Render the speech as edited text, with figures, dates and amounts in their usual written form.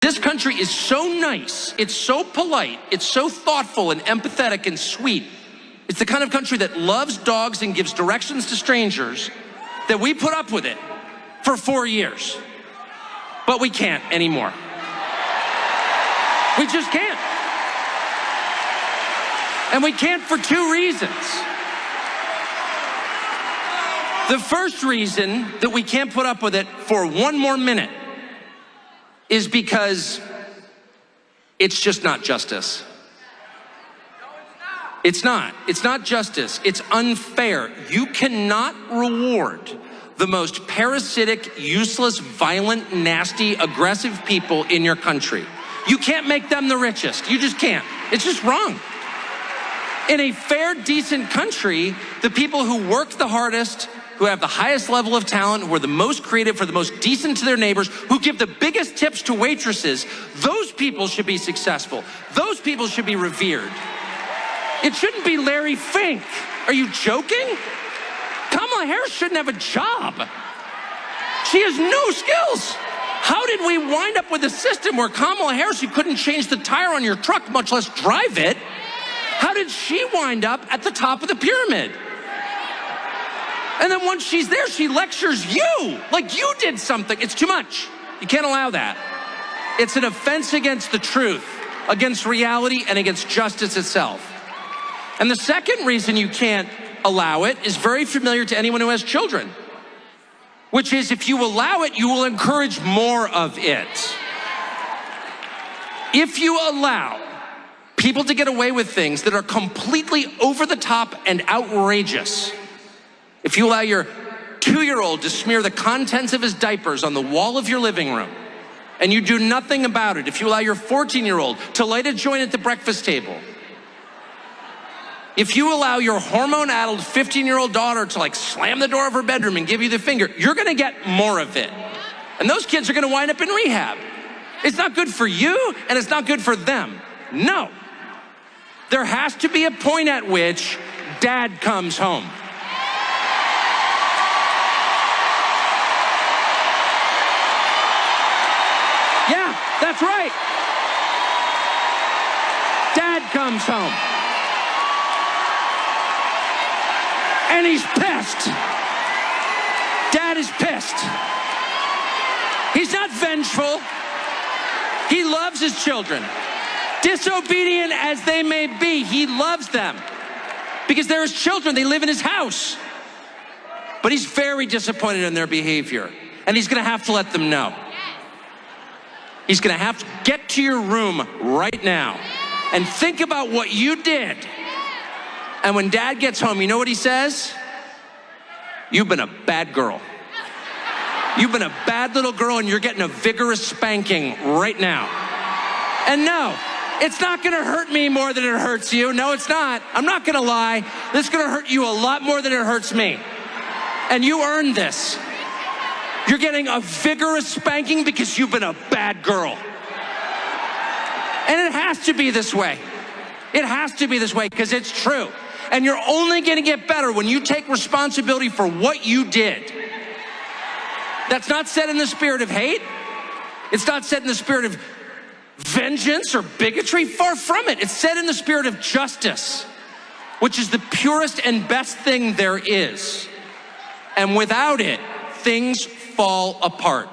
This country is so nice, it's so polite, it's so thoughtful and empathetic and sweet. It's the kind of country that loves dogs and gives directions to strangers, that we put up with it for 4 years. But we can't anymore. We just can't. And we can't for 2 reasons. The first reason that we can't put up with it for 1 more minute is because it's just not justice. It's not. It's not justice. It's unfair. You cannot reward the most parasitic, useless, violent, nasty, aggressive people in your country. You can't make them the richest. You just can't. It's just wrong. In a fair, decent country, the people who work the hardest, who have the highest level of talent, who are the most creative, who are the most decent to their neighbors, who give the biggest tips to waitresses, those people should be successful. Those people should be revered. It shouldn't be Larry Fink. Are you joking? Kamala Harris shouldn't have a job. She has no skills. How did we wind up with a system where Kamala Harris, you couldn't change the tire on your truck, much less drive it? How did she wind up at the top of the pyramid? And then once she's there, she lectures you like you did something. It's too much. You can't allow that. It's an offense against the truth, against reality, and against justice itself. And the second reason you can't allow it is very familiar to anyone who has children, which is if you allow it, you will encourage more of it. If you allow people to get away with things that are completely over the top and outrageous, if you allow your 2-year-old to smear the contents of his diapers on the wall of your living room and you do nothing about it, if you allow your 14-year-old to light a joint at the breakfast table, if you allow your hormone-addled 15-year-old daughter to like slam the door of her bedroom and give you the finger, you're gonna get more of it. And those kids are gonna wind up in rehab. It's not good for you and it's not good for them. No. There has to be a point at which dad comes home. Yeah, that's right. Dad comes home. And he's pissed. Dad is pissed. He's not vengeful. He loves his children. Disobedient as they may be, he loves them. Because they're his children, they live in his house. But he's very disappointed in their behavior. And he's gonna have to let them know. He's gonna have to get to your room right now and think about what you did. And when dad gets home, you know what he says? You've been a bad girl. You've been a bad little girl and you're getting a vigorous spanking right now. And no, it's not gonna hurt me more than it hurts you. No, it's not. I'm not gonna lie. This is gonna hurt you a lot more than it hurts me. And you earned this. You're getting a vigorous spanking because you've been a bad girl. And it has to be this way. It has to be this way because it's true. And you're only gonna get better when you take responsibility for what you did. That's not said in the spirit of hate. It's not said in the spirit of vengeance or bigotry. Far from it. It's said in the spirit of justice, which is the purest and best thing there is. And without it, things fall apart.